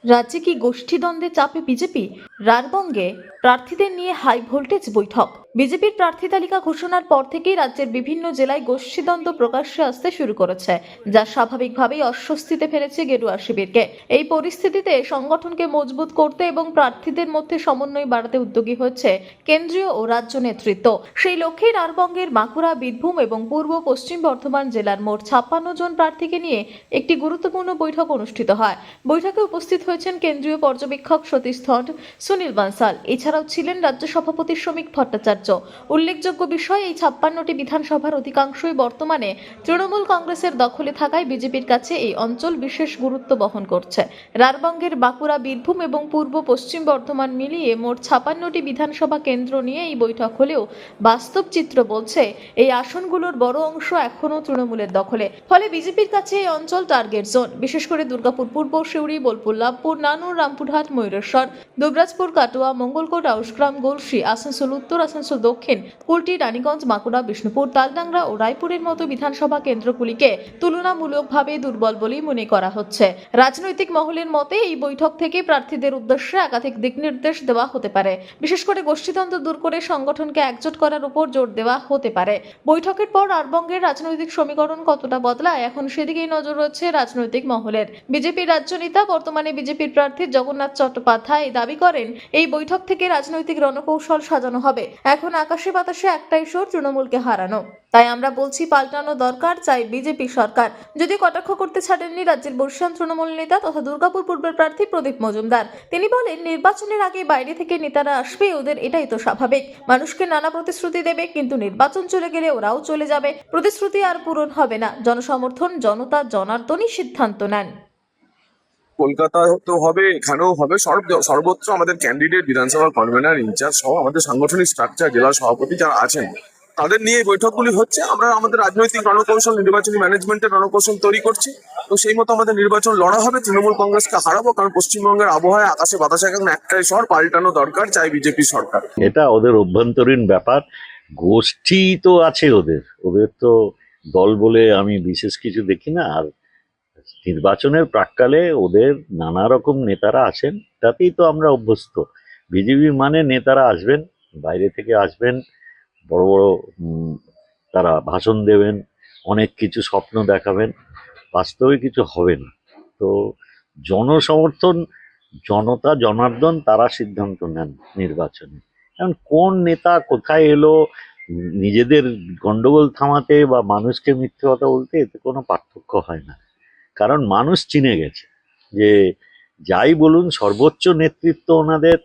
রাজ্যে কি গোষ্ঠীদ্বন্দ্বে চাপে বিজেপি? রারবঙ্গে প্রার্থীদের নিয়ে হাই ভোল্টেজ বৈঠক। বিজেপির প্রার্থী তালিকা ঘোষণার পর থেকেই রাজ্যের বিভিন্ন জেলায় গোষ্ঠীদ্বন্দ্ব প্রকাশ্যে আসতে শুরু করেছে, যা স্বাভাবিকভাবেই অস্বস্তিতে ফেলেছে গেরুয়া শিবিরকে। এই পরিস্থিতিতে সংগঠনকে মজবুত করতে এবং প্রার্থীদের মধ্যে সমন্বয় বাড়াতে উদ্যোগী হচ্ছে কেন্দ্রীয় ও রাজ্য নেতৃত্ব। সেই লক্ষ্যে রারবঙ্গের বাঁকুড়া, বীরভূম এবং পূর্ব পশ্চিম বর্ধমান জেলার মোট 56 জন প্রার্থীকে নিয়ে একটি গুরুত্বপূর্ণ বৈঠক অনুষ্ঠিত হয়। বৈঠকে উপস্থিত হয়েছেন কেন্দ্রীয় পর্যবেক্ষক সতীশ ধর, সুনীল বানসাল, এছাড়াও ছিলেন রাজ্য সভাপতি শ্রমিক ভট্টাচার্য। উল্লেখযোগ্য বিষয়, এই 56টি বিধানসভার অধিকাংশই বর্তমানে তৃণমূল কংগ্রেসের দখলে থাকায় বিজেপির কাছে এই অঞ্চল বিশেষ গুরুত্ব বহন করছে। রারবঙ্গের বাঁকুড়া, বীরভূম এবং পূর্ব পশ্চিম বর্ধমান মিলিয়ে মোট 56টি বিধানসভা কেন্দ্র নিয়ে এই বৈঠক হলেও বাস্তব চিত্র বলছে এই আসনগুলোর বড় অংশ এখনও তৃণমূলের দখলে। ফলে বিজেপির কাছে এই অঞ্চল টার্গেট জোন। বিশেষ করে দুর্গাপুর পূর্ব, সিউড়ি, বোলপুর, লাভপুর, নানুর, রামপুরহাট, ময়ূরেশ্বর, দুবরাজপুর, কাটোয়া, মঙ্গলকোট, আউশগ্রাম, গলসি, আসানসোল উত্তর, আসানসোল দক্ষিণ, কুলটি, রানীগঞ্জ, বাঁকুড়া, বিষ্ণুপুর, তালডাংরা ও রায়পুরের মতো বিধানসভা কেন্দ্রগুলিকে তুলনামূলকভাবে দুর্বল বলেই মনে করা হচ্ছে। রাজনৈতিক মহলের মতে এই বৈঠক থেকে প্রার্থীদের উদ্দেশ্যে একাধিক দিক নির্দেশ দেওয়া হতে পারে। বিশেষ করে গোষ্ঠীদ্বন্দ্ব দূর করে সংগঠনকে একজোট করার উপর জোর দেওয়া হতে পারে। বৈঠকের পর রারবঙ্গের রাজনৈতিক সমীকরণ কতটা বদলায়, এখন সেদিকেই নজর রয়েছে রাজনৈতিক মহলের। বিজেপির রাজ্য নেতা, বর্তমানে বিজেপির প্রার্থী জগন্নাথ চট্টোপাধ্যায় দাবি করেন, এই বৈঠক থেকে রাজনৈতিক রণকৌশল সাজানো হবে। এখন আকাশে বাতাসে একটাই সুর, তৃণমূলকে হারানো। তাই আমরা বলছি, পাল্টানো দরকার, চাই বিজেপি সরকার। যদি কটাক্ষ করতে ছাড়েননি রাজ্যের বর্ষিয়ান তৃণমূল নেতা তথা দুর্গাপুর পূর্বের প্রার্থী প্রদীপ মজুমদার। তিনি বলেন, নির্বাচনের আগে বাইরে থেকে নেতারা আসবে, ওদের এটাই তো স্বাভাবিক। মানুষকে নানা প্রতিশ্রুতি দেবে, কিন্তু নির্বাচন চলে গেলে ওরাও চলে যাবে। প্রতিশ্রুতি আর পূরণ হবে না। জনসমর্থন, জনতা জনার্দনই সিদ্ধান্ত নেন। কলকাতাতেও হবে, এখানেও হবে, সর্বত্র আমাদের ক্যান্ডিডেট, বিধানসভা কনভেনার, ইনচার্জ সহ আমাদের সাংগঠনিক স্ট্রাকচার, জেলা সভাপতি যারা আছেন তাদের নিয়ে এই বৈঠকগুলি হচ্ছে। আমরা আমাদের রাজনৈতিক রণকৌশল, নির্বাচনী ম্যানেজমেন্টের রণকৌশল তৈরি করছি। তো সেই মতো আমাদের নির্বাচন লড়া হবে, তৃণমূল কংগ্রেসকে হারাবো। কারণ পশ্চিমবঙ্গের আবহাওয়া আকাশে বাতাসে এখন একটাই স্বর, পাল্টানো দরকার, চাই বিজেপি সরকার। এটা ওদের অভ্যন্তরীণ ব্যাপার। গোষ্ঠী তো আছে ওদের, ওদের তো দল বলে আমি বিশেষ কিছু দেখি না। আর নির্বাচনের প্রাক্কালে ওদের নানা রকম নেতারা আসেন, তাতেই তো আমরা অভ্যস্ত। বিজেপি মানে নেতারা আসবেন, বাইরে থেকে আসবেন, বড় বড় তারা ভাষণ দেবেন, অনেক কিছু স্বপ্ন দেখাবেন, বাস্তবে কিছু হবে না। তো জনসমর্থন, জনতা জনার্দন তারা সিদ্ধান্ত নেন নির্বাচনে। এখন কোন নেতা কোথায় এলো, নিজেদের গন্ডগোল থামাতে বা মানুষকে মিথ্যে কথা বলতে, এতে কোনো পার্থক্য হয় না। কারণ মানুষ চিনে গেছে যে যাই বলুন, সর্বোচ্চ নেতৃত্ব ওনাদের।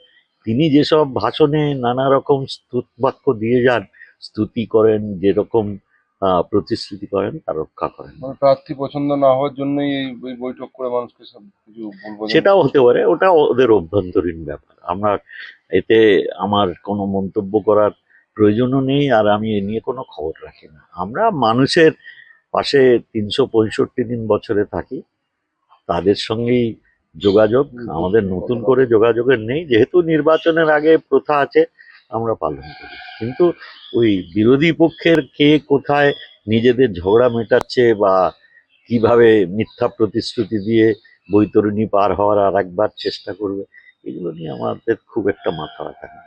তিনি যেসব ভাষণে নানা রকম স্তুতবাক্য দিয়ে যান, স্তুতি করেন, যেরকম প্রতিশ্রুতি করেন তা রক্ষা করেন। প্রার্থী পছন্দ না হওয়ার জন্যই এই বৈঠক করে মানুষকে সব কিছু বলবো। সেটাও হতে পারে, ওটা ওদের অভ্যন্তরীণ ব্যাপার। আমরা এতে আমার কোনো মন্তব্য করার প্রয়োজনও নেই, আর আমি এ নিয়ে কোনো খবর রাখি না। আমরা মানুষের পাশে 365 দিন বছরে থাকি, তাদের সঙ্গেই যোগাযোগ। আমাদের নতুন করে যোগাযোগের নেই, যেহেতু নির্বাচনের আগে প্রথা আছে, আমরা পালন করি। কিন্তু ওই বিরোধী পক্ষের কে কোথায় নিজেদের ঝগড়া মেটাচ্ছে বা কিভাবে মিথ্যা প্রতিশ্রুতি দিয়ে বৈতরণী পার হওয়ার আর একবার চেষ্টা করবে, এগুলো নিয়ে আমাদের খুব একটা মাথা ব্যথা নেই।